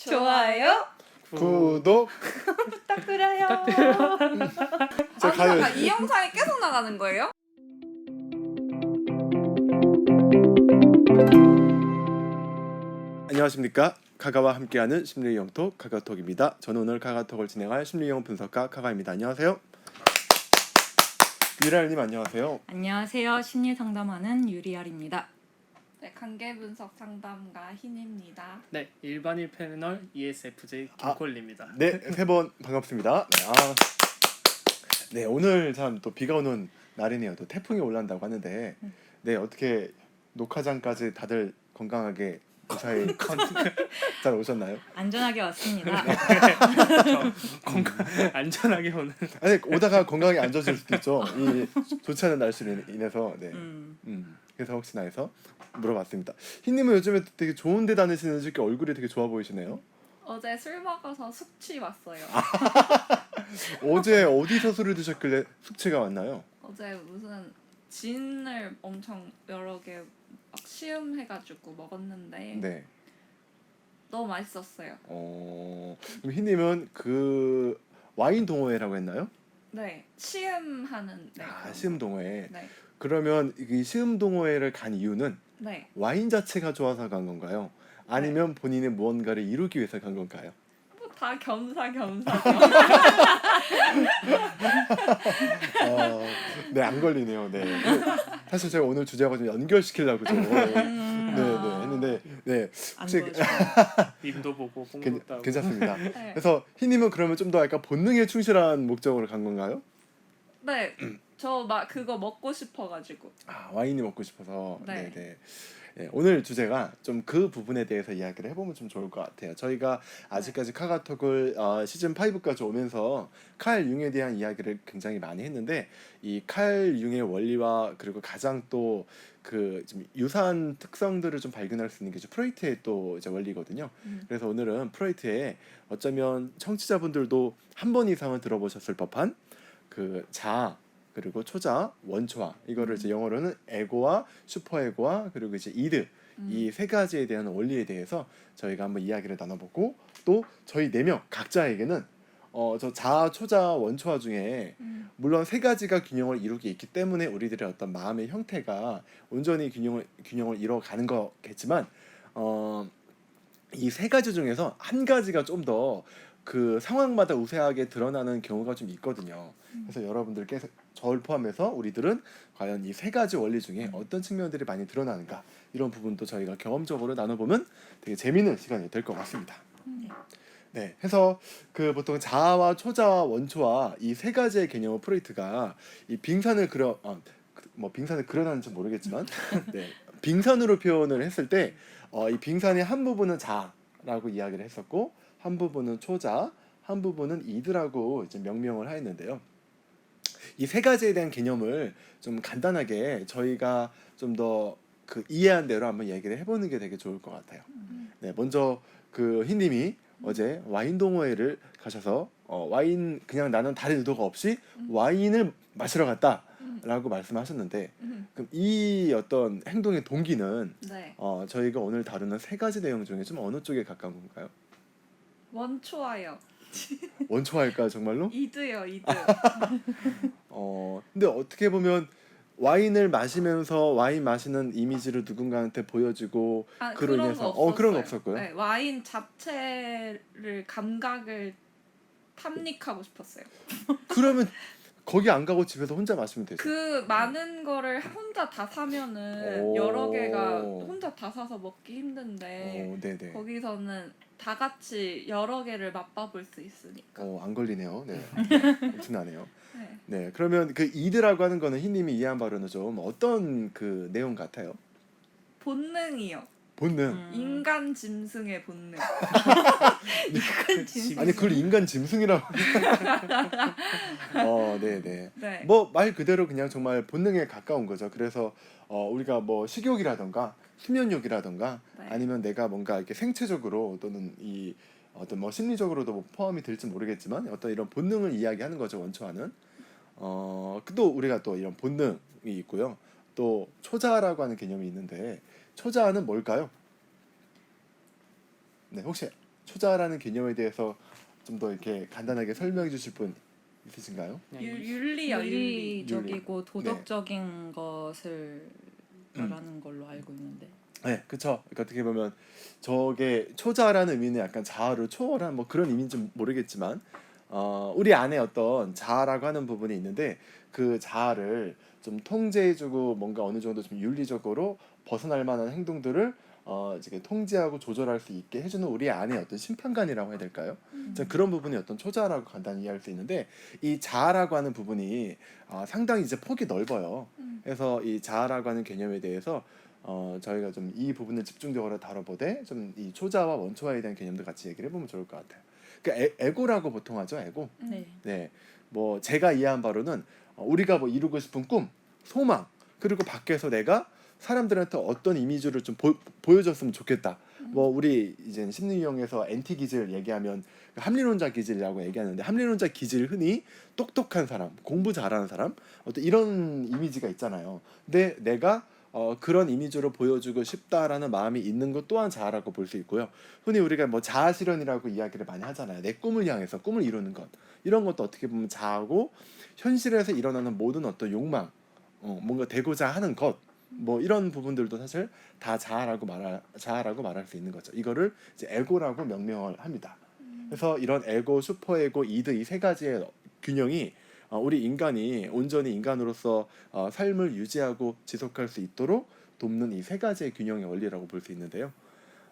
좋아요, 구독 부탁드려요. 자, 가요. 이 영상이 계속 나가는 거예요? 안녕하십니까. 카가와 함께하는 심리영톡 카가톡입니다. 저는 오늘 카가톡을 진행할 심리영 분석가 카가입니다. 안녕하세요. 유라님 안녕하세요. 안녕하세요. 심리 상담하는 유리알입니다. 네, 관계 분석 상담가 흰입니다. 네, 일반인 패널 ESFJ 김콜리입니다. 네, 세 번 반갑습니다. 네, 오늘 참 또 비가 오는 날이네요. 또 태풍이 올라온다고 하는데, 네, 어떻게 녹화장까지 다들 건강하게 무사히 잘 오셨나요? 안전하게 왔습니다. 안전하게 오는. 아니, 오다가 건강이 안 좋아질 수도 있죠. 이 좋지 않은 날씨로 인해서. 네. 그래서 혹시나 해서 물어봤습니다. 흰님은 요즘에 되게 좋은 데 다니시는지 이렇게 얼굴이 되게 좋아 보이시네요. 어제 술 먹어서 숙취 왔어요. 어제 어디서 술을 드셨길래 숙취가 왔나요? 어제 무슨 진을 엄청 여러 개 막 시음해가지고 먹었는데 네. 너무 맛있었어요. 그럼 흰님은 그 와인 동호회라고 했나요? 네, 시음하는 그런 시음 동호회. 네, 그러면 이 시음 동호회를 간 이유는 네. 와인 자체가 좋아서 간 건가요? 아니면 본인의 무언가를 이루기 위해서 간 건가요? 뭐 다 겸사겸사. 네, 안 걸리네요. 네. 사실 제가 오늘 주제하고 좀 연결시키려고 좀 했는데 네. 안 혹시 보여줘. 님도 보고 뽕도 따고. 괜찮습니다. 네. 그래서 흰님은 그러면 좀 더 약간 본능에 충실한 목적으로 간 건가요? 네, 저 막 그거 먹고 싶어가지고. 와인이 먹고 싶어서. 네. 네. 네, 오늘 주제가 좀 그 부분에 대해서 이야기를 해보면 좀 좋을 것 같아요. 저희가 아직까지 카가톡을 시즌 5까지 오면서 칼 융에 대한 이야기를 굉장히 많이 했는데 이 칼 융의 원리와 그리고 가장 또 그 좀 유사한 특성들을 좀 발견할 수 있는 게 프로이트의 또 이제 원리거든요. 그래서 오늘은 프로이트의 어쩌면 청취자분들도 한 번 이상은 들어보셨을 법한 그 자아 그리고 초자, 원초화 이거를 이제 영어로는 에고와 슈퍼에고와 그리고 이제 이드 이 세 가지에 대한 원리에 대해서 저희가 한번 이야기를 나눠보고 또 저희 4명 각자에게는 저 자아, 초자, 원초화 중에 물론 세 가지가 균형을 이루게 있기 때문에 우리들의 어떤 마음의 형태가 온전히 균형을 이뤄가는 거겠지만 이 세 가지 중에서 한 가지가 좀 더 그 상황마다 우세하게 드러나는 경우가 좀 있거든요. 그래서 여러분들께서 저를 포함해서 우리들은 과연 이 세 가지 원리 중에 어떤 측면들이 많이 드러나는가 이런 부분도 저희가 경험적으로 나눠보면 되게 재미있는 시간이 될 것 같습니다. 네, 해서 그 보통 자아와 초자와 원초와 이 세 가지의 개념을 프로이트가 이 빙산을 빙산을 그려놨는지 모르겠지만 네, 빙산으로 표현을 했을 때 이 빙산의 한 부분은 자라고 이야기를 했었고 한 부분은 초자, 한 부분은 이드라고 이제 명명을 하였는데요. 이 세 가지에 대한 개념을 좀 간단하게 저희가 좀 더 그 이해한 대로 한번 얘기를 해보는 게 되게 좋을 것 같아요. 네, 먼저 그 흰님이 어제 와인 동호회를 가셔서 와인 그냥 나는 다른 의도가 없이 와인을 마시러 갔다라고 말씀하셨는데 그럼 이 어떤 행동의 동기는 네, 저희가 오늘 다루는 세 가지 내용 중에 좀 어느 쪽에 가까운 건가요? 원초와요. 원초할까요, 정말로? 이드요, 이드. 근데 어떻게 보면 와인을 마시면서 와인 마시는 이미지를 누군가한테 보여주고 그로 그런 인해서 거 없었어요. 그런 거 없었고요. 네, 와인 자체를 감각을 탐닉하고 싶었어요. 그러면 거기 안 가고 집에서 혼자 마시면 되죠. 그 많은 거를 혼자 다 사면은 오. 여러 개가 혼자 다 사서 먹기 힘든데 네네. 거기서는 다 같이 여러 개를 맛봐볼 수 있으니까. 안 걸리네요. 네. 엄청나네요. 네. 네. 그러면 그 이드라고 하는 거는 흰님이 이해한 바로는 좀 어떤 그 내용 같아요? 본능이요. 본능. 인간 짐승의 본능. 아니 그걸 인간 짐승이라고. 네네. 네. 뭐 말 그대로 그냥 정말 본능에 가까운 거죠. 그래서 우리가 뭐 식욕이라던가 수면욕이라던가 네. 아니면 내가 뭔가 이렇게 생체적으로 또는 이 어떤 뭐 심리적으로도 뭐 포함이 될지 모르겠지만 어떤 이런 본능을 이야기하는 거죠. 원초하는. 또 우리가 또 이런 본능이 있고요. 또 초자라고 하는 개념이 있는데 초자는 뭘까요? 네, 혹시 초자라는 개념에 대해서 좀 더 이렇게 간단하게 설명해 주실 분 있으신가요? 그냥 윤리야 윤리. 윤리적이고 도덕적인 것을 말하는 걸로 알고 있는데. 네, 그쵸. 그러니까 어떻게 보면 저게 초자라는 의미는 약간 자아를 초월한 뭐 그런 의미인지 모르겠지만 우리 안에 어떤 자아라고 하는 부분이 있는데 그 자아를 좀 통제해주고 뭔가 어느 정도 좀 윤리적으로 벗어날 만한 행동들을 이제 통제하고 조절할 수 있게 해주는 우리 안에 어떤 심판관이라고 해야 될까요? 그런 부분이 어떤 초자라고 간단히 이해할 수 있는데 이 자아라고 하는 부분이 상당히 이제 폭이 넓어요. 그래서 이 자아라고 하는 개념에 대해서 저희가 좀 이 부분을 집중적으로 다뤄보되 좀 이 초자와 원초화에 대한 개념도 같이 얘기를 해보면 좋을 것 같아요. 그러니까 에고라고 보통 하죠, 에고. 네. 네, 뭐 제가 이해한 바로는 우리가 뭐 이루고 싶은 꿈, 소망, 그리고 밖에서 내가 사람들한테 어떤 이미지를 좀 보여줬으면 좋겠다. 뭐 우리 이제 심리학에서 엔티 기질 얘기하면 합리론자 기질이라고 얘기하는데 합리론자 기질 흔히 똑똑한 사람, 공부 잘하는 사람, 어떤 이런 이미지가 있잖아요. 근데 내가 그런 이미지로 보여주고 싶다라는 마음이 있는 것 또한 자아라고 볼 수 있고요. 흔히 우리가 뭐 자아 실현이라고 이야기를 많이 하잖아요. 내 꿈을 향해서 꿈을 이루는 것, 이런 것도 어떻게 보면 자아고 현실에서 일어나는 모든 어떤 욕망, 뭔가 되고자 하는 것, 뭐 이런 부분들도 사실 다 자아라고 말할 수 있는 거죠. 이거를 이제 에고라고 명명을 합니다. 그래서 이런 에고, 슈퍼에고, 이드 이 세 가지의 균형이 우리 인간이 온전히 인간으로서 삶을 유지하고 지속할 수 있도록 돕는 이 세 가지의 균형의 원리라고 볼 수 있는데요.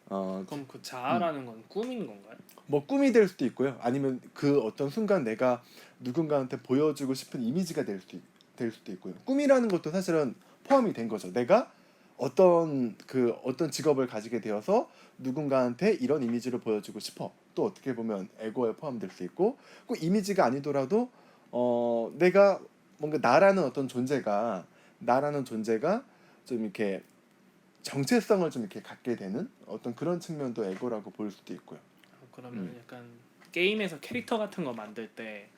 그럼 그 자아라는 건 꿈인 건가요? 뭐 꿈이 될 수도 있고요. 아니면 그 어떤 순간 내가 누군가한테 보여주고 싶은 이미지가 될 수도 있고요. 꿈이라는 것도 사실은 포함이 된 거죠. 내가 어떤 직업을 가지게 되어서 누군가한테 이런 이미지를 보여주고 싶어. 또 어떻게 보면 에고에 포함될 수 있고, 꼭 이미지가 아니더라도 내가 뭔가 나라는 존재가 좀 이렇게 정체성을 좀 이렇게 갖게 되는 어떤 그런 측면도 에고라고 볼 수도 있고요. 그러면 약간 게임에서 캐릭터 같은 거 만들 때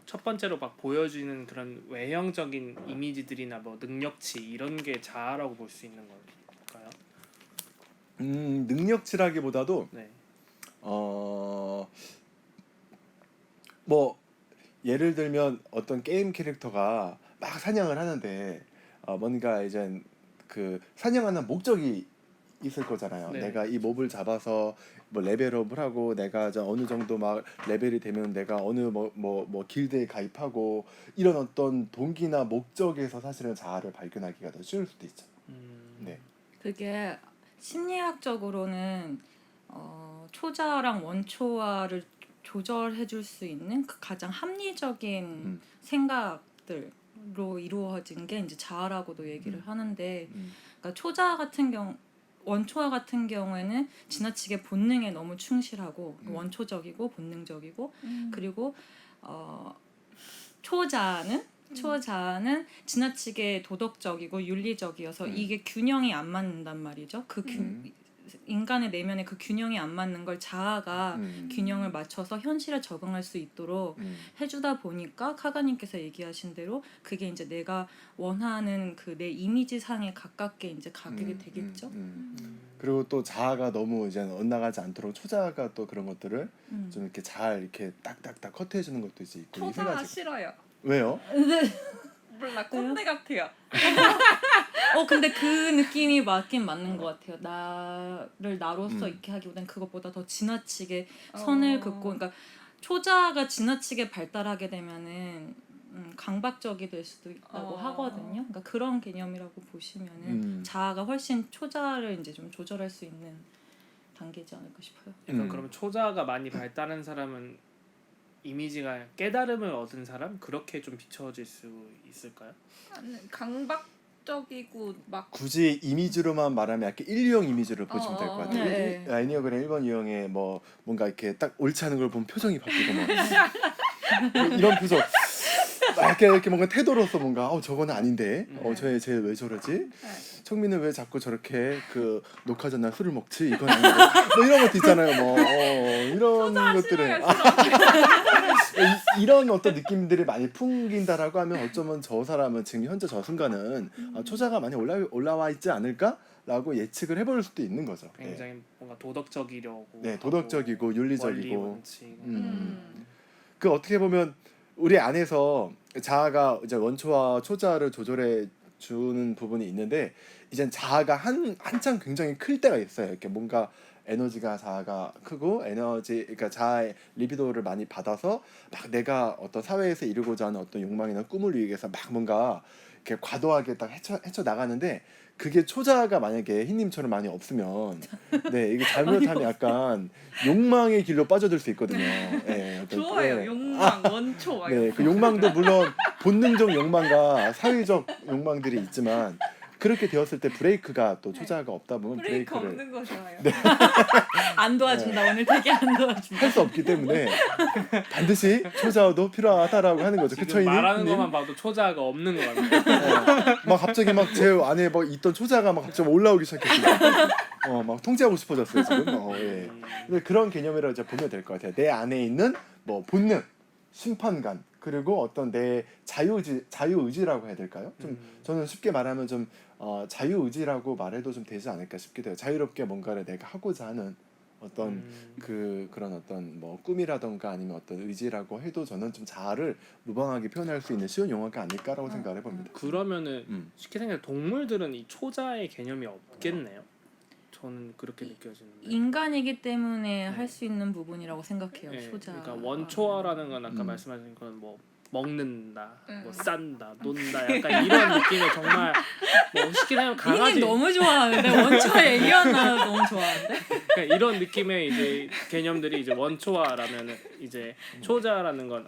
첫 번째로 막 보여주는 그런 외형적인 이미지들이나 뭐 능력치 이런 게 자아라고 볼 수 있는 걸까요? 능력치라기보다도 네. 뭐 예를 들면 어떤 게임 캐릭터가 막 사냥을 하는데 뭔가 이제 그 사냥하는 목적이 있을 거잖아요. 네. 내가 이 몹을 잡아서 뭐 레벨업을 하고 내가 어느 정도 막 레벨이 되면 내가 어느 뭐 길드에 가입하고 이런 어떤 동기나 목적에서 사실은 자아를 발견하기가 더 쉬울 수도 있죠. 네. 그게 심리학적으로는 초자랑 원초화를 조절해 줄 수 있는 그 가장 합리적인 생각들로 이루어진 게 이제 자아라고도 얘기를 하는데, 그러니까 원초화 같은 경우에는 지나치게 본능에 너무 충실하고 원초적이고 본능적이고, 그리고 초자는 지나치게 도덕적이고 윤리적이어서 이게 균형이 안 맞는단 말이죠. 인간의 내면에 그 균형이 안 맞는 걸 자아가 균형을 맞춰서 현실에 적응할 수 있도록 해주다 보니까 카가님께서 얘기하신 대로 그게 이제 내가 원하는 그 내 이미지 상에 가깝게 이제 가게 되겠죠. 그리고 또 자아가 너무 이제 엇나가지 않도록 초자가 또 그런 것들을 좀 이렇게 잘 이렇게 딱딱딱 커트해 주는 것도 이제 있고. 이 세 초자가 가지. 싫어요. 왜요? 몰라 꼰대 같아요. 근데 그 느낌이 맞긴 맞는 것 같아요. 나를 나로서 있게 하기보다는 그것보다 더 지나치게 선을 긋고, 그러니까 초자가 지나치게 발달하게 되면은 강박적이 될 수도 있다고 하거든요. 그러니까 그런 개념이라고 보시면은 자아가 훨씬 초자를 이제 좀 조절할 수 있는 단계지 않을까 싶어요. 약간 그러면 초자가 많이 발달한 사람은 이미지가 깨달음을 얻은 사람 그렇게 좀 비춰질 수 있을까요? 강박적이고 막 굳이 이미지로만 말하면 약간 인류형 이미지를 보시면 될 것 같아요. 네. 애니어그램 1번 유형의 뭐 뭔가 이렇게 딱 옳지 않은 걸 보면 표정이 바뀌고 막 이런 표정. 이렇게 뭔가 태도로서 뭔가 저거는 아닌데 쟤왜 저러지? 청민은 왜 자꾸 저렇게 그 녹화 전날 술을 먹지? 이건 아닌데 뭐 이런 것도 있잖아요. 뭐 이런 것들은 이런 어떤 느낌들이 많이 풍긴다라고 하면 어쩌면 저 사람은 지금 현재 저 순간은 초자가 많이 올라와 있지 않을까라고 예측을 해볼 수도 있는 거죠. 굉장히 뭔가 도덕적이려고. 네, 도덕적이고 원리 윤리적이고. 원칙. 그 어떻게 보면 우리 안에서 자아가 이제 원초와 초자를 조절해 주는 부분이 있는데 이젠 자아가 한창 굉장히 클 때가 있어요. 이렇게 뭔가 에너지가 자아가 크고 그러니까 자아의 리비도를 많이 받아서 막 내가 어떤 사회에서 이루고자 하는 어떤 욕망이나 꿈을 위해서 막 뭔가 이렇게 과도하게 딱 헤쳐 나가는데 그게 초자가 만약에 흰님처럼 많이 없으면 네 이게 잘못하면 약간 욕망의 길로 빠져들 수 있거든요. 네, 좋아요. 욕망 원초. 네, 그 욕망도 물론 본능적 욕망과 사회적 욕망들이 있지만 그렇게 되었을 때 브레이크가 또 초자가 없다 보면 브레이크 브레이크를 없는 거 좋아요. 안 도와준다. 오늘 되게 안 도와준다. 할 수 없기 때문에 반드시 초자도 필요하다라고 하는 거죠. 지금 그쵸, 말하는 님? 것만 봐도 초자가 없는 것 같아요. 막 갑자기 막 제 안에 막 있던 초자가 막 갑자기 올라오기 시작했어요. 막 통제하고 싶어졌어요 지금. 예. 근데 그런 개념이라고 이제 보면 될 것 같아요. 내 안에 있는 뭐 본능, 심판관 그리고 어떤 내 자유의지라고 해야 될까요? 좀 저는 쉽게 말하면 좀 자유의지라고 말해도 좀 되지 않을까 싶기도 해요. 자유롭게 뭔가를 내가 하고자 하는 어떤 그런 어떤 뭐 꿈이라던가 아니면 어떤 의지라고 해도 저는 좀 자아를 무방하게 표현할 수 있는 쉬운 용어가 아닐까라고 생각을 해봅니다. 그러면은 쉽게 생각해 동물들은 이 초자의 개념이 없겠네요. 저는 그렇게 느껴지는데. 인간이기 때문에 할 수 있는 부분이라고 생각해요. 네, 초자. 그러니까 원초화라는 건 아까 말씀하신 건 뭐 먹는다, 뭐 싼다, 논다, 약간 이런 느낌의 정말 뭐 쉽게 생각하면 강아지. 님 너무 좋아하는데 원초 얘기하나 너무 좋아하는데. 그러니까 이런 느낌의 이제 개념들이 이제 원초화라면은 이제 초자라는 건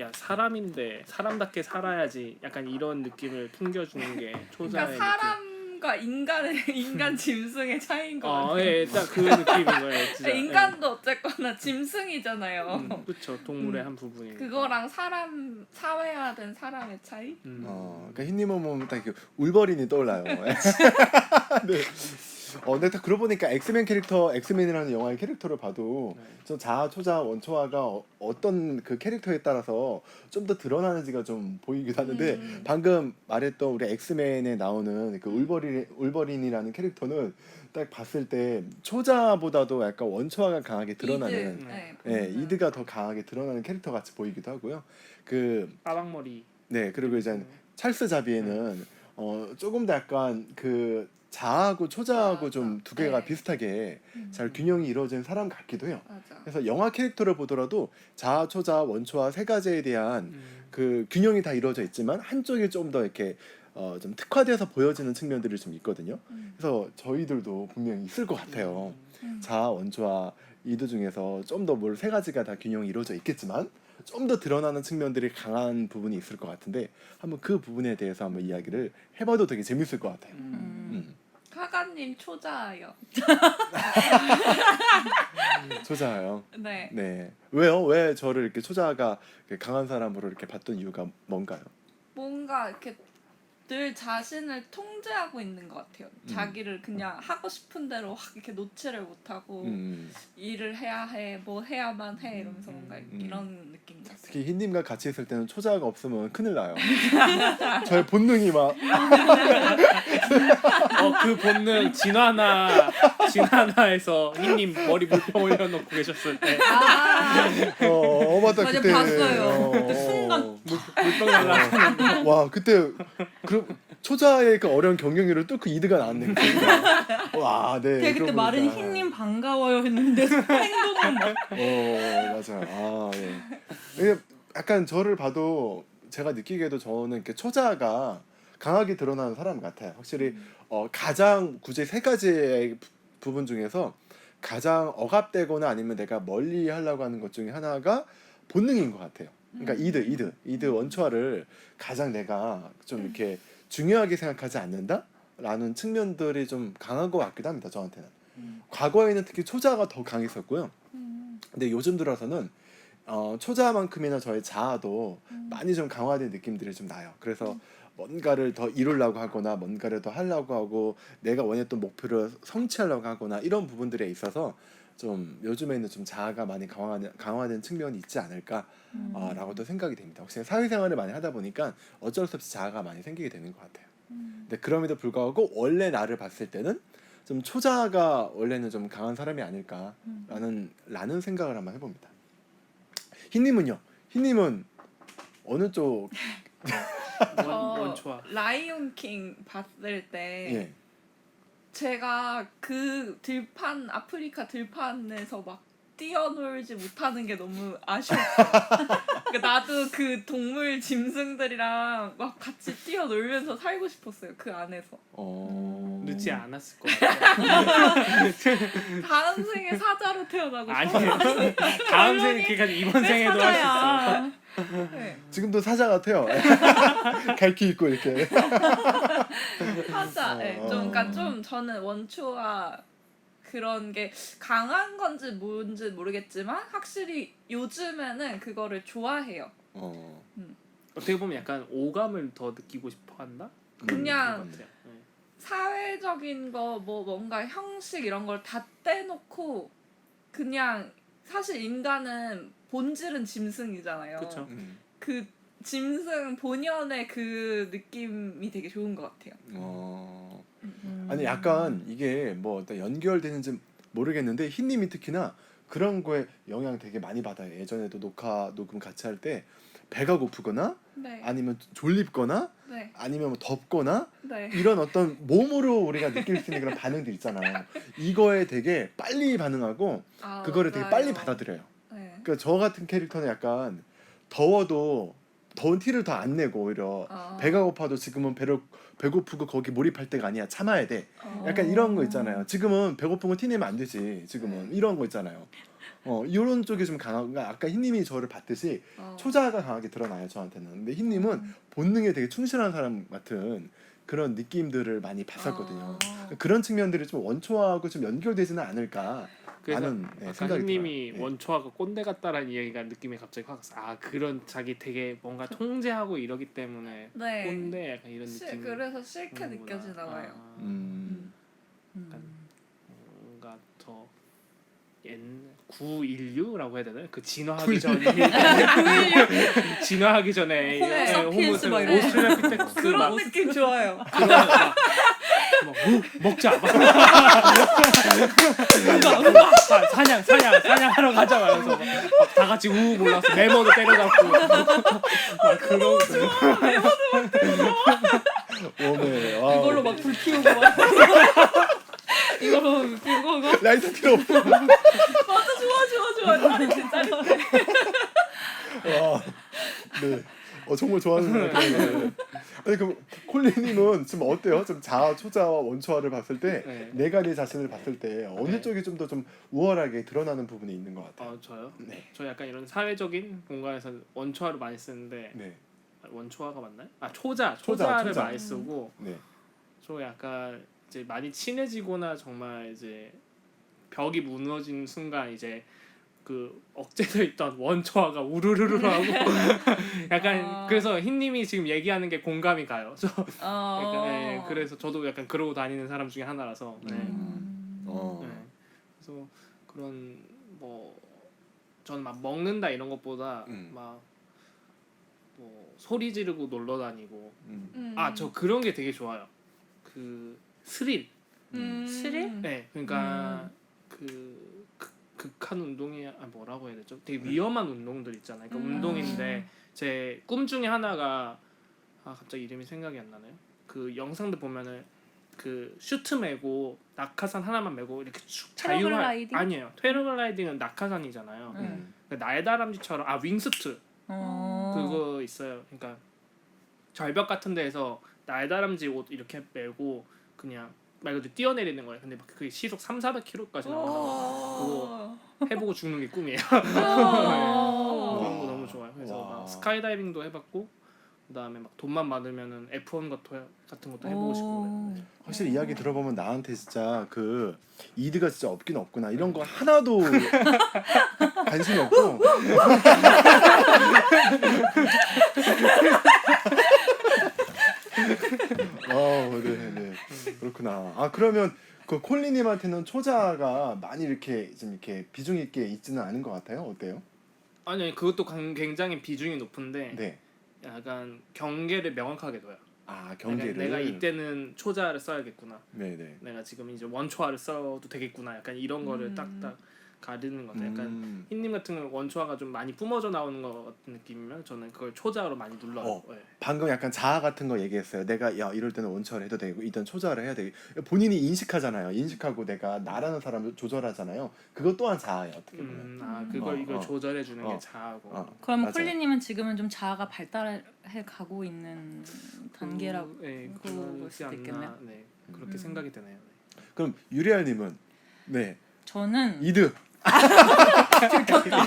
야 사람인데 사람답게 살아야지 약간 이런 느낌을 풍겨주는 게 초자의 그러니까 사람과 인간 짐승의 차이인 것 같아요. 예, 딱 그 느낌인 거예요. 진짜. 인간도 어쨌거나 짐승이잖아요. 그렇죠. 동물의 한 부분이. 그거랑 사회화된 사람의 차이? 그러니까 흰님은 보면 딱 울버린이 떠올라요. 네. 근데 딱 그러고 보니까 엑스맨이라는 영화의 캐릭터를 봐도 좀 자아, 초자, 원초화가 어떤 그 캐릭터에 따라서 좀 더 드러나는지가 좀 보이기도 하는데 방금 말했던 우리 엑스맨에 나오는 그 울버린이라는 캐릭터는 딱 봤을 때 초자보다도 약간 원초화가 강하게 드러나는 이드가 더 강하게 드러나는 캐릭터 같이 보이기도 하고요. 그 빠방머리. 네, 그리고 이제 찰스 자비에는 조금 더 약간 그 자아하고 초자하고 좀 두 개가 비슷하게 잘 균형이 이루어진 사람 같기도 해요. 맞아. 그래서 영화 캐릭터를 보더라도 자아, 초자, 원초화 세 가지에 대한 그 균형이 다 이루어져 있지만 한쪽이 좀 더 이렇게 좀 특화돼서 보여지는 측면들이 좀 있거든요. 그래서 저희들도 분명히 있을 것 같아요. 자아, 원초화 이두 중에서 좀 더 뭘 세 가지가 다 균형이 이루어져 있겠지만 좀 더 드러나는 측면들이 강한 부분이 있을 것 같은데 한번 그 부분에 대해서 한번 이야기를 해봐도 되게 재밌을 것 같아요. 카가님 초자예요. 초자예요. 네. 네. 왜요? 왜 저를 이렇게 초자가 강한 사람으로 이렇게 봤던 이유가 뭔가요? 뭔가 이렇게 늘 자신을 통제하고 있는 것 같아요. 자기를 그냥 하고 싶은 대로 확 이렇게 놓지를 못하고 일을 해야 해, 뭐 해야만 해 이러면서 뭔가 이런 느낌이었어요. 특히 흰님과 같이 있을 때는 초자가 없으면 큰일 나요. 저의 본능이 막 그 본능 진화나에서 흰님 머리 물병 올려놓고 계셨을 때 맞다. 맞아, 그때 봤어요. 그때 순간 물병 날라. 와 그때 그 초자의 그 어려운 경영률을 뚫고 이드가 나왔네. 와, 네. 되게 그때 말은 흰님 반가워요 했는데 행동은 막 맞아. 이게 약간 저를 봐도 제가 느끼기에도 저는 이렇게 초자가 강하게 드러나는 사람 같아요. 확실히 가장 굳이 세 가지의 부분 중에서 가장 억압되거나 아니면 내가 멀리 하려고 하는 것 중에 하나가 본능인 것 같아요. 그러니까 이드 원초화를 가장 내가 좀 이렇게 중요하게 생각하지 않는다라는 측면들이 좀 강한 것 같기도 합니다. 저한테는. 과거에는 특히 초자가 더 강했었고요. 근데 요즘 들어서는 초자만큼이나 저의 자아도 많이 좀 강화된 느낌들이 좀 나요. 그래서 뭔가를 더 이루려고 하거나 뭔가를 더 하려고 하고 내가 원했던 목표를 성취하려고 하거나 이런 부분들에 있어서 좀 요즘에는 좀 자아가 많이 강화된 측면이 있지 않을까라고도 생각이 됩니다. 혹시 사회생활을 많이 하다 보니까 어쩔 수 없이 자아가 많이 생기게 되는 것 같아요. 근데 그럼에도 불구하고 원래 나를 봤을 때는 좀 초자아가 원래는 좀 강한 사람이 아닐까라는 생각을 한번 해봅니다. 흰님은요? 흰님은 어느 쪽? 원초와 라이온킹 봤을 때 예. 제가 그 들판 아프리카 들판에서 막 뛰어놀지 못하는 게 너무 아쉬웠어요. 그러니까 나도 그 동물 짐승들이랑 막 같이 뛰어놀면서 살고 싶었어요. 그 안에서. 늦지 않았을 것 같아요. 다음 생에 사자로 태어나고 싶어요. 아니에요. 다음 생에 그러니까 이번 생에도 할 수 있어. 네. 지금도 사자 같아요. 갈퀴 있고 이렇게. 사자. 네. 그러니까 좀 저는 원초와 그런 게 강한 건지 뭔지 모르겠지만 확실히 요즘에는 그거를 좋아해요. 어떻게 보면 약간 오감을 더 느끼고 싶어 한다? 그냥 그런 것 같아요. 네. 사회적인 거 뭐 뭔가 형식 이런 걸 다 떼놓고 그냥 사실 인간은 본질은 짐승이잖아요. 그쵸. 그 짐승 본연의 그 느낌이 되게 좋은 것 같아요. 아니 약간 이게 뭐 어떤 연결되는지 모르겠는데 흰님이 특히나 그런 거에 영향 되게 많이 받아요. 예전에도 녹음 같이 할 때 배가 고프거나 네. 아니면 졸립거나 네. 아니면 뭐 덥거나 네. 이런 어떤 몸으로 우리가 느낄 수 있는 그런 반응들 있잖아요. 이거에 되게 빨리 반응하고 그거를 되게 빨리 받아들여요. 네. 그러니까 저 같은 캐릭터는 약간 더워도 더운 티를 더 안 내고 오히려 배가 고파도 지금은 배고프고 거기 몰입할 때가 아니야. 참아야 돼. 약간 이런 거 있잖아요. 지금은 배고픈 거 티내면 안 되지. 지금은 이런 거 있잖아요. 이런 쪽이 좀 강한. 그러니까 아까 흰님이 저를 봤듯이 초자아가 강하게 드러나요 저한테는. 근데 흰님은 본능에 되게 충실한 사람 같은 그런 느낌들을 많이 봤었거든요. 그런 측면들이 좀 원초하고 좀 연결되지는 않을까. 그래서 라는 아까 생각이 흰님이 들어요. 원초아가 꼰대 같다라는 이야기가 느낌이 갑자기 확 왔어. 아 그런 자기 되게 뭔가 통제하고 이러기 때문에 네. 꼰대 약간 이런 느낌. 그래서 싫게 오는구나. 느껴지나 봐요. 약간 뭔가 더 916라고 해야 되나요? 그 진화하기 전에 진화하기 전에 호모 사피엔스 막 이런 오스트랄로피테쿠스 그런 막 느낌 좋아요. 먹자 막 사냥하러 가자 말면서 막 다 같이 우우 몰라서 메모도 때려잡고 막 그런 오메. 이걸로 막 불 피우고 막 이걸로 그거 라이터 필요 없어. 맞아 좋아. 짜릿해. 네. 정말 좋아하는 생각이네요. 아니 그럼 콜리님은 지금 어때요? 좀 자아, 초자와 원초아를 봤을 때 내가 내 자신을 봤을 때 어느 쪽이 좀 더 좀 우월하게 드러나는 부분이 있는 것 같아요? 저요? 네. 저 약간 이런 사회적인 공간에서 원초아를 많이 쓰는데 네. 원초아가 맞나요? 초자를 초자. 많이 쓰고 네. 저 약간 이제 많이 친해지거나 정말 이제 벽이 무너진 순간 이제 그 억제돼 있던 원초아가 우르르르 하고 약간 그래서 흰님이 지금 얘기하는 게 공감이 가요. 약간, 그래서 저도 약간 그러고 다니는 사람 중에 하나라서 그래서 그런 뭐 저는 막 먹는다 이런 것보다 막 뭐 소리 지르고 놀러 다니고 저 그런 게 되게 좋아요. 그 스릴. 스릴? 네, 그러니까 극한 운동이 뭐라고 해야 되죠? 되게 위험한 운동들 있잖아요. 그러니까 운동인데 제 꿈 중에 하나가 갑자기 이름이 생각이 안 나네요. 그 영상들 보면은 그 슈트 메고 낙하산 하나만 메고 이렇게 쭉 패러글라이딩? 아니에요. 패러글라이딩은 낙하산이잖아요. 그러니까 날다람쥐처럼 윙스트 그거 있어요. 그러니까 절벽 같은 데에서 날다람쥐 옷 이렇게 메고 그냥 말 그대로 뛰어내리는 거예요. 근데 막 그게 시속 300-400km까지 나온다고. 그거 해보고 죽는 게 꿈이에요. 그런 거 너무 좋아요. 그래서 막 스카이다이빙도 해봤고 그다음에 막 돈만 많으면은 F1 같은 것도 해보고 싶고. 확실히 이야기 들어보면 나한테 진짜 그 이드가 진짜 없긴 없구나 이런 거 하나도 관심이 없고. 네. 그렇구나. 아 그러면 그 콜리님한테는 초자가 많이 이렇게 좀 이렇게 비중 있게 있지는 않은 것 같아요. 어때요? 아니 그것도 굉장히 비중이 높은데 네. 약간 경계를 명확하게 둬요. 아 경계를. 내가 이때는 초자를 써야겠구나. 네네. 내가 지금 이제 원초화를 써도 되겠구나. 약간 이런 거를 딱딱 가르는 것 같아요. 약간 흰님 같은 경우는 원초화가 좀 많이 뿜어져 나오는 것 같은 느낌이면 저는 그걸 초자로 많이 눌러요. 네. 방금 약간 자아 같은 거 얘기했어요. 내가 야 이럴 때는 원초화를 해도 되고 이때는 초자를 해야 되고 본인이 인식하잖아요. 인식하고 내가 나라는 사람을 조절하잖아요. 그것 또한 자아예요. 어떻게 보면. 그걸 이걸 조절해 주는 게 자아고. 그럼 맞아요. 콜리님은 지금은 좀 자아가 발달해 가고 있는 단계라고 네, 볼 수도 있겠네요. 네, 그렇게 생각이 드네요. 네. 그럼 유리알님은 네 저는 이드. 들켰다.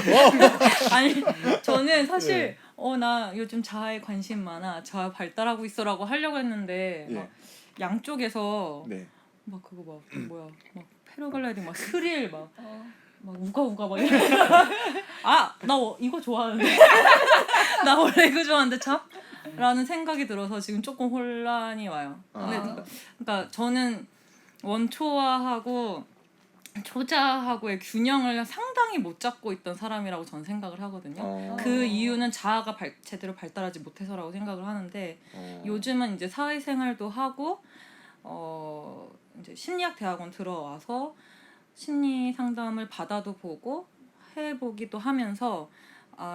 아니 저는 사실 나 요즘 자아에 관심 많아. 자아 발달하고 있어라고 하려고 했는데 막 양쪽에서 네. 막 그거 막 뭐야 막 패러글라이딩 막 스릴 막 우가 우가 막 나 이거 좋아하는데 나 원래 이거 좋아하는데 참 라는 생각이 들어서 지금 조금 혼란이 와요. 근데 그러니까 저는 원초화하고 초자하고의 균형을 상당히 못 잡고 있던 사람이라고 저는 생각을 하거든요. 그 이유는 자아가 제대로 발달하지 못해서라고 생각을 하는데 요즘은 이제 사회생활도 하고 이제 심리학 대학원 들어와서 심리 상담을 받아도 보고 해보기도 하면서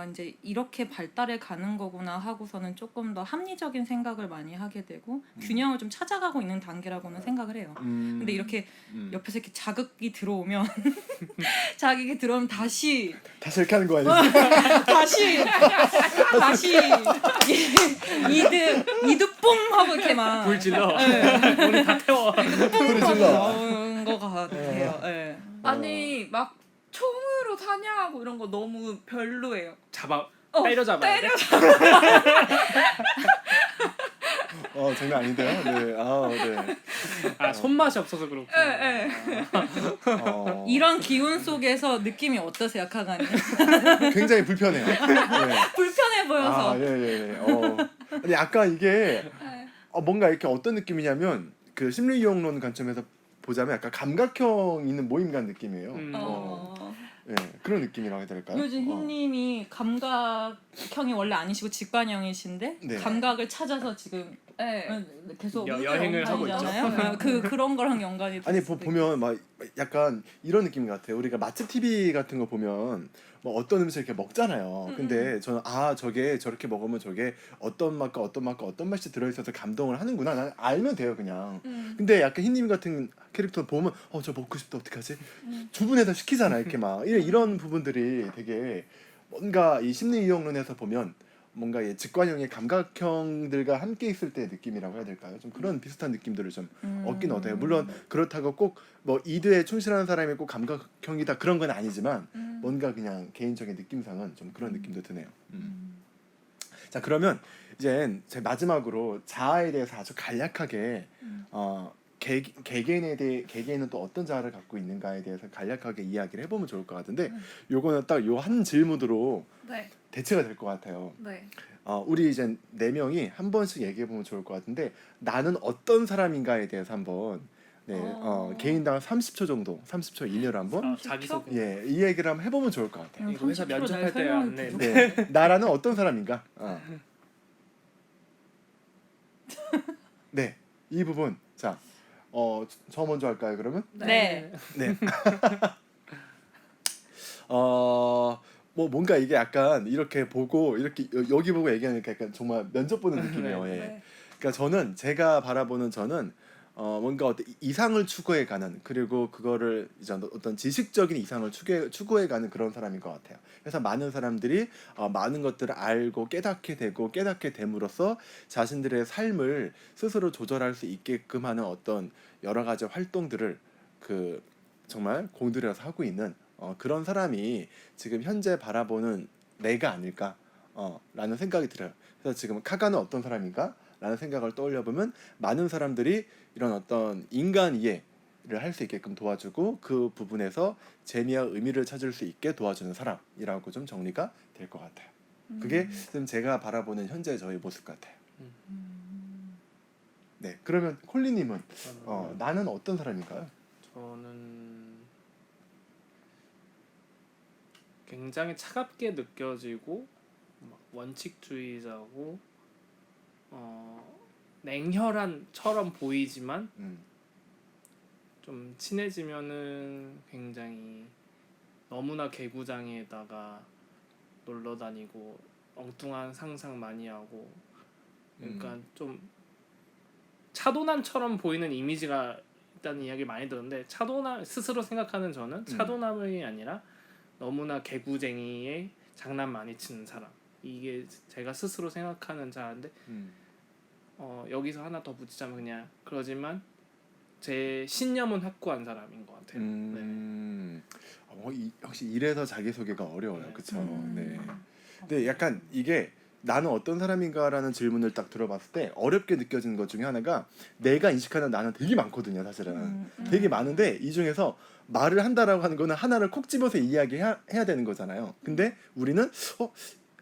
이제 이렇게 발달해 가는 거구나 하고서는 조금 더 합리적인 생각을 많이 하게 되고 균형을 좀 찾아가고 있는 단계라고는 생각을 해요. 근데 이렇게 옆에서 이렇게 자극이 들어오면 다시 이렇게 하는 거 아니에요? 다시 이드 뽕 하고 이렇게 막 불 질러. 우리 다 태워. 불을 질러. 나오는 것 같아요. 네. 아니 막 총으로 사냥하고 이런 거 너무 별로예요. 때려잡아야 돼? 장난 아닌데요? 네. 네. 손맛이 없어서 그렇고. 네. 이런 기운 속에서 느낌이 어떠세요, 카가님? 굉장히 불편해요. 네. 불편해 보여서. 예. 근데 약간 이게 뭔가 이렇게 어떤 느낌이냐면 그 심리 이용론 관점에서 보자면 약간 감각형 있는 모임 간 느낌이에요. 네, 그런 느낌이라고 해야 될까요? 요즘 흰님이 감각형이 원래 아니시고 직관형이신데 네. 감각을 찾아서 지금 계속 여행을 하고 있잖아요. 그런 거랑 연관이 아니 보면 막 약간 이런 느낌 같아요. 우리가 맛집 TV 같은 거 보면 뭐 어떤 음식 이렇게 먹잖아요. 근데 저는 저게 저렇게 먹으면 저게 어떤 맛과 어떤 맛이 들어있어서 감동을 하는구나. 난 알면 돼요 그냥. 근데 약간 흰님 같은 캐릭터 보면 저 먹고 싶다 어떡하지? 주문해서 시키잖아 이렇게 막 이런 부분들이 되게 뭔가 이 심리 이용론에서 보면 뭔가 직관형의 감각형들과 함께 있을 때의 느낌이라고 해야 될까요? 좀 그런 비슷한 느낌들을 좀 얻긴 얻어요. 물론 그렇다고 꼭 뭐 이드에 충실하는 사람이 꼭 감각형이다 그런 건 아니지만 뭔가 그냥 개인적인 느낌상은 좀 그런 느낌도 드네요. 자 그러면 이제 제 마지막으로 자아에 대해서 아주 간략하게 개개인은 또 어떤 자아를 갖고 있는가에 대해서 간략하게 이야기를 해보면 좋을 것 같은데 요거는 딱 요 한 질문으로 대체가 될 것 같아요. 네. 우리 이제 4명이 한 번씩 얘기해 보면 좋을 것 같은데 나는 어떤 사람인가에 대해서 한번 개인당 30초 정도 30초 이내로 한번 자기소개. 이 얘기를 한번 해보면 좋을 것 같아요. 이거 회사 면접할 때 안 내. 네, 나라는 어떤 사람인가? 네, 이 부분 자, 저 먼저 할까요 그러면? 네. 뭐 뭔가 이게 약간 이렇게 보고 이렇게 여기 보고 얘기하니까 약간 정말 면접 보는 느낌이에요. 그러니까 제가 바라보는 뭔가 어떤 이상을 추구해 가는 그리고 그거를 이제 어떤 지식적인 이상을 추구해 가는 그런 사람인 것 같아요. 그래서 많은 사람들이 많은 것들을 알고 깨닫게 됨으로써 자신들의 삶을 스스로 조절할 수 있게끔 하는 어떤 여러 가지 활동들을 정말 공들여서 하고 있는 그런 사람이 지금 현재 바라보는 내가 아닐까 라는 생각이 들어요. 그래서 지금 카가는 어떤 사람인가? 라는 생각을 떠올려 보면 많은 사람들이 이런 어떤 인간 이해 할 수 있게끔 도와주고 그 부분에서 재미와 의미를 찾을 수 있게 도와주는 사람이라고 좀 정리가 될 것 같아요. 그게 좀 제가 바라보는 현재 저의 모습 같아요. 네, 그러면 콜리님은 나는 어떤 사람인가요? 저는 굉장히 차갑게 느껴지고 막 원칙주의자고 냉혈한처럼 보이지만 좀 친해지면은 굉장히 너무나 개구장이에다가 놀러 다니고 엉뚱한 상상 많이 하고 그러니까 좀 차도남처럼 보이는 이미지가 있다는 이야기 많이 들었는데 차도남 스스로 생각하는 저는 차도남이 아니라 너무나 개구쟁이에 장난 많이 치는 사람 이게 제가 스스로 생각하는 자인데 여기서 하나 더 붙이자면 그냥 그러지만 제 신념은 확고한 사람인 것 같아요. 역시 이래서 자기소개가 어려워요. 네. 그쵸? 네. 근데 약간 이게 나는 어떤 사람인가라는 질문을 딱 들어봤을 때 어렵게 느껴지는 것 중에 하나가 내가 인식하는 나는 되게 많거든요. 사실은 되게 많은데 이 중에서 말을 한다라고 하는 거는 하나를 콕 집어서 이야기해야 되는 거잖아요. 근데 우리는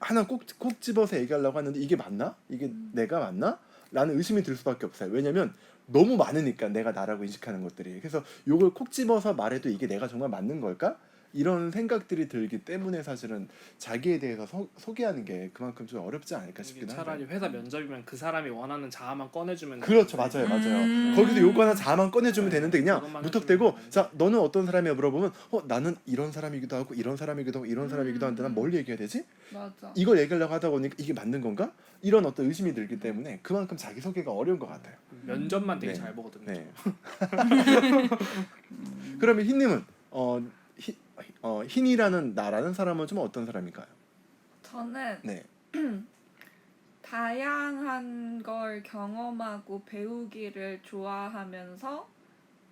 하나 꼭 집어서 얘기하려고 하는데 이게 맞나? 이게 내가 맞나? 라는 의심이 들 수밖에 없어요. 왜냐면 너무 많으니까 내가 나라고 인식하는 것들이. 그래서 요걸 콕 집어서 말해도 이게 내가 정말 맞는 걸까? 이런 생각들이 들기 때문에 사실은 자기에 대해서 소개하는 게 그만큼 좀 어렵지 않을까 이게 싶긴 차라리 한데. 회사 면접이면 그 사람이 원하는 자아만 꺼내주면 그렇죠, 되는데 맞아요. 거기서 요거나 자만 꺼내주면 네, 되는데 그냥 그것만 무턱대고 해주면 자 너는 어떤 사람이야 물어보면 나는 이런 사람이기도 하고 이런 사람이기도 하고 이런 사람이기도 한데 난 뭘 얘기해야 되지? 맞아. 이걸 얘기하려고 하다 보니까 이게 맞는 건가? 이런 어떤 의심이 들기 때문에 그만큼 자기소개가 어려운 것 같아요. 면접만 되게 네. 잘 보거든요. 네. 그러면 흰님은 흰이라는 나라는 사람은 좀 어떤 사람인가요? 저는 네. 다양한 걸 경험하고 배우기를 좋아하면서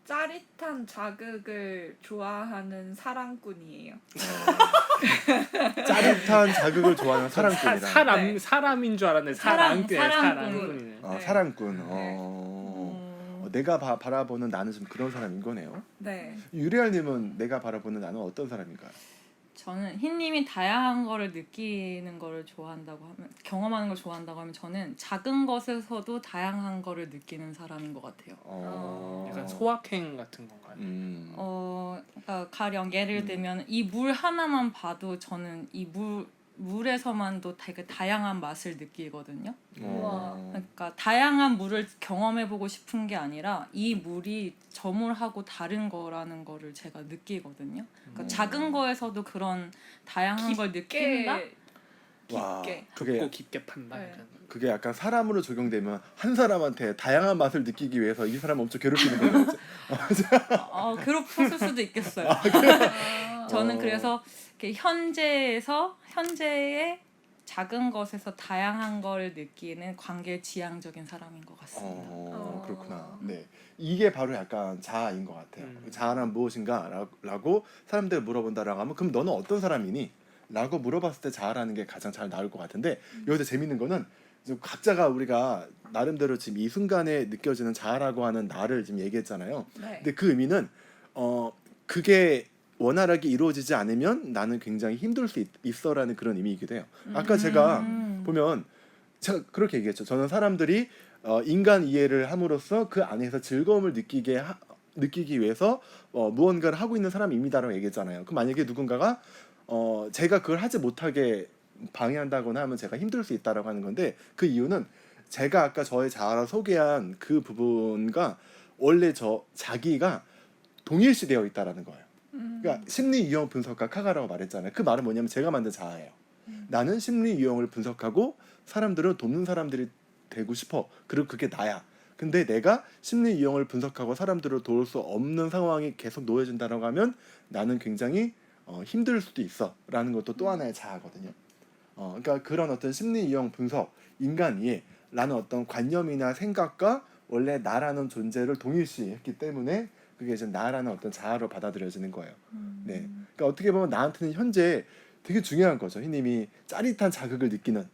짜릿한 자극을 좋아하는 사랑꾼이에요. 짜릿한 자극을 좋아하는 사랑꾼이다. 네. 사람인 줄 알았는데 사랑꾼. 사랑꾼이네. 네. 사랑꾼. 내가 바라보는 나는 좀 그런 사람인 거네요. 네. 유리알님은 내가 바라보는 나는 어떤 사람인가요? 저는 흰님이 다양한 거를 느끼는 거를 좋아한다고 하면 경험하는 걸 좋아한다고 하면 저는 작은 것에서도 다양한 거를 느끼는 사람인 것 같아요. 약간 소확행 같은 건가요? 그러니까 가령 예를 들면 이 물 하나만 봐도 저는 이 물에서만도 되게 다양한 맛을 느끼거든요. 우와. 그러니까 다양한 물을 경험해보고 싶은 게 아니라 이 물이 저 물하고 다른 거라는 거를 제가 느끼거든요. 그러니까 작은 거에서도 그런 다양한 걸 느낀다? 와, 깊게. 깊고 깊게 판다. 네. 약간. 그게 약간 사람으로 적용되면 한 사람한테 다양한 맛을 느끼기 위해서 이 사람 엄청 괴롭히는 거죠. 괴롭혔을 수도 있겠어요. 저는 그래서 이렇게 현재의 작은 것에서 다양한 걸 느끼는 관계지향적인 사람인 것 같습니다. 그렇구나. 네, 이게 바로 약간 자아인 것 같아요. 자아란 무엇인가라고 사람들 물어본다라고 하면 그럼 너는 어떤 사람이니? 라고 물어봤을 때 자아라는 게 가장 잘 나올 것 같은데 여기서 재밌는 거는 좀 각자가 우리가 나름대로 지금 이 순간에 느껴지는 자아라고 하는 나를 지금 얘기했잖아요. 네. 근데 그 의미는 그게 원활하게 이루어지지 않으면 나는 굉장히 힘들 수 있어라는 그런 의미이기도 해요. 아까 제가 보면 제가 그렇게 얘기했죠. 저는 사람들이 인간 이해를 함으로써 그 안에서 즐거움을 느끼기 위해서 무언가를 하고 있는 사람입니다라고 얘기했잖아요. 그럼 만약에 누군가가 제가 그걸 하지 못하게 방해한다거나 하면 제가 힘들 수 있다라고 하는 건데 그 이유는 제가 아까 저의 자아라 소개한 그 부분과 원래 자기가 동일시되어 있다라는 거예요. 그러니까 심리 유형 분석가 카가라고 말했잖아요. 그 말은 뭐냐면 제가 만든 자아예요. 나는 심리 유형을 분석하고 사람들을 돕는 사람들이 되고 싶어. 그리고 그게 나야. 근데 내가 심리 유형을 분석하고 사람들을 도울 수 없는 상황이 계속 놓여진다라고 하면 나는 굉장히 힘들 수도 있어라는 것도 또 하나의 자아거든요. 그러니까 그런 어떤 심리 유형 분석, 인간 이해라는 어떤 관념이나 생각과 원래 나라는 존재를 동일시했기 때문에 그게 이제 나라는 어떤 자아로 받아들여지는 거예요. 네, 그러니까 어떻게 보면 나한테는 현재 되게 중요한 거죠. 흰님이 짜릿한 자극을 느끼는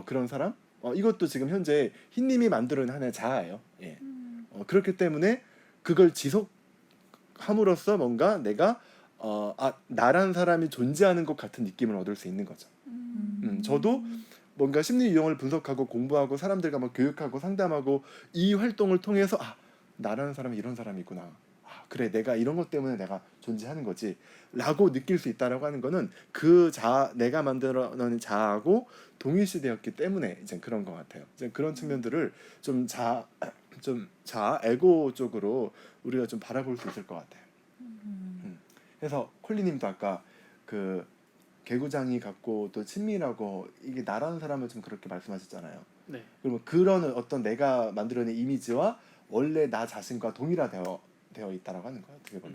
그런 사람. 이것도 지금 현재 흰님이 만들어낸 하나의 자아예요. 예. 그렇기 때문에 그걸 함으로써 뭔가 내가 나란 사람이 존재하는 것 같은 느낌을 얻을 수 있는 거죠. 저도 뭔가 심리 유형을 분석하고 공부하고 사람들과 막 교육하고 상담하고 이 활동을 통해서 나라는 사람이 이런 사람이구나. 그래 내가 이런 것 때문에 내가 존재하는 거지 라고 느낄 수 있다라고 하는 거는 그 내가 만들어놓은 자아하고 동일시되었기 때문에 이제 그런 것 같아요. 이제 그런 측면들을 좀 자아 에고 쪽으로 우리가 좀 바라볼 수 있을 것 같아요. 그래서 콜리님도 아까 그 개구장이 같고 또 친밀하고 이게 나라는 사람을 좀 그렇게 말씀하셨잖아요. 네. 그러면 그런 어떤 내가 만들어낸 이미지와 원래 나 자신과 동일화되어 있다라고 하는 거예요. 어떻게 보면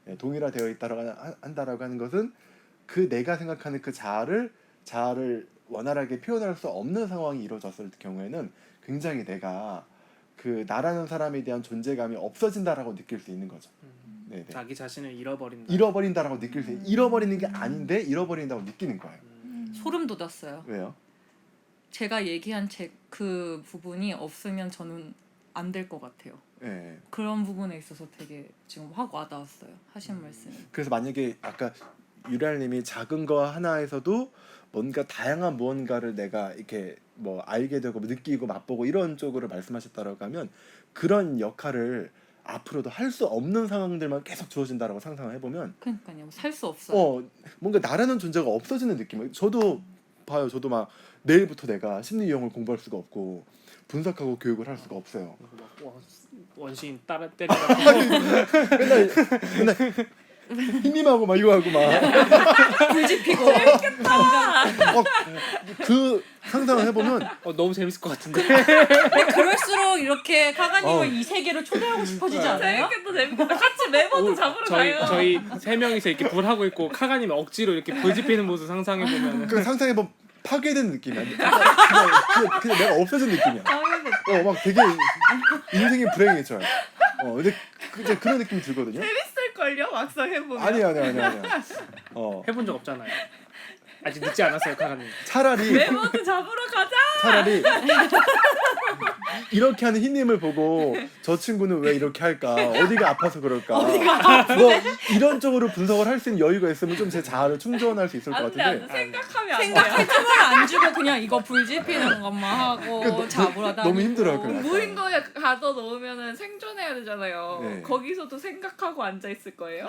네, 동일화되어 있다라고 한다라고 하는 것은 그 내가 생각하는 그 자아를 원활하게 표현할 수 없는 상황이 이루어졌을 경우에는 굉장히 내가 그 나라는 사람에 대한 존재감이 없어진다라고 느낄 수 있는 거죠. 네네. 자기 자신을 잃어버린다라고 느낄 수 잃어버리는 게 아닌데 잃어버린다고 느끼는 거예요. 소름 돋았어요. 왜요? 제가 얘기한 그 부분이 없으면 저는 안 될 것 같아요. 네. 그런 부분에 있어서 되게 지금 확 와닿았어요. 하신 말씀이. 그래서 만약에 아까 유랄님이 작은 거 하나에서도 뭔가 다양한 무언가를 내가 이렇게 뭐 알게 되고 느끼고 맛보고 이런 쪽으로 말씀하셨다라고 하면 그런 역할을 앞으로도 할 수 없는 상황들만 계속 주어진다라고 상상을 해보면 그러니까요. 살 수 없어요. 뭔가 나라는 존재가 없어지는 느낌. 저도 봐요. 저도 막 내일부터 내가 심리 유형을 공부할 수가 없고 분석하고 교육을 할 수가 없어요. 원시인 따라 때리고 맨날 힘님하고 막 이거 하고 막 불지피고 그 상상을 해보면 너무 재밌을 것 같은데. 그럴수록 이렇게 카가님을 이 세계로 초대하고 싶어지지 않아요? 재밌겠다. 같이 매번도 잡으러 가요. 저희 세 명이서 이렇게 불 하고 있고 카가님이 억지로 이렇게 불 지피는 모습 상상해 보면 그 상상해보면 파괴된 느낌이야. 그냥 내가 없어진 느낌이야. 막 되게 인생이 불행해져요. 근데 이제 그런 느낌이 들거든요. 재밌을걸요? 막상 해보면. 아니야. 해본 적 없잖아요. 아직 늦지 않았어요, 카가님. 차라리 매번도 잡으러 가자. 차라리 이렇게 하는 흰님을 보고 저 친구는 왜 이렇게 할까? 어디가 아파서 그럴까? 뭐 이런 쪽으로 분석을 할 수 있는 여유가 있으면 좀 제 자아를 충전할 수 있을 것 안돼 같은데 생각하면 안 생각할 돼요. 틈을 안 주고 그냥 이거 불지피는 것만 하고 잡으러 다니고 너무 힘들어요, 그래. 무인도에 가둬 놓으면은 생존해야 되잖아요. 네. 거기서도 생각하고 앉아 있을 거예요.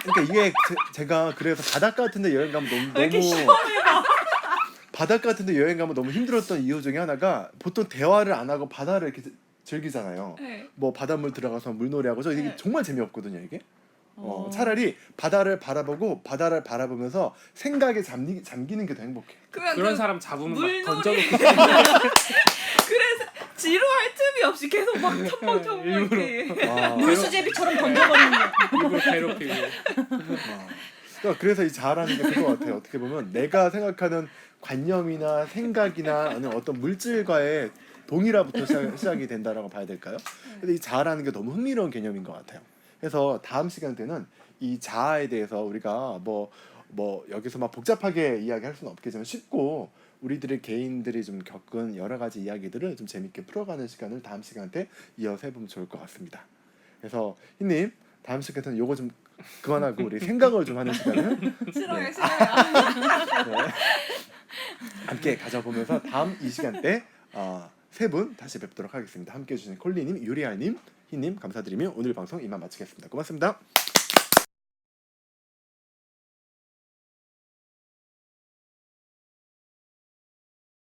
그러니까 이게 제가 그래서 바닷가 같은데 여행 가면 너무 바닷가 같은데 여행 가면 너무 힘들었던 이유 중에 하나가 보통 대화를 안 하고 바다를 이렇게 즐기잖아요. 네. 뭐 바닷물 들어가서 물놀이하고 이게 네. 정말 재미없거든요 이게. 차라리 바다를 바라보면서 생각에 잠기는 게 더 행복해. 그런 사람 잡으면 막 물놀이. 던져놓고 그래서 지루할 틈이 없이 계속 막 첨벙첨벙 이렇게. 물수제비처럼 던져버리는 거. 일부러 괴롭히고. 그래서 이 자아라는 게 그거 같아요. 어떻게 보면 내가 생각하는 관념이나 생각이나 아니면 어떤 물질과의 동일화부터 시작이 된다라고 봐야 될까요? 근데 이 자아라는 게 너무 흥미로운 개념인 것 같아요. 그래서 다음 시간 때는 이 자아에 대해서 우리가 뭐 여기서 막 복잡하게 이야기할 수는 없겠지만 쉽고 우리들의 개인들이 좀 겪은 여러 가지 이야기들을 좀 재밌게 풀어가는 시간을 다음 시간 때 이어서 해보면 좋을 것 같습니다. 그래서 흰님 다음 시간 때는 요거 좀 그만하고 우리 생각을 좀 하는 시간을 싫어요. 네. 싫어요. 함께 가져보면서 다음 이 시간 때 세 분 다시 뵙도록 하겠습니다. 함께 해주신 콜리님, 유리아님, 흰님 감사드리며 오늘 방송 이만 마치겠습니다. 고맙습니다.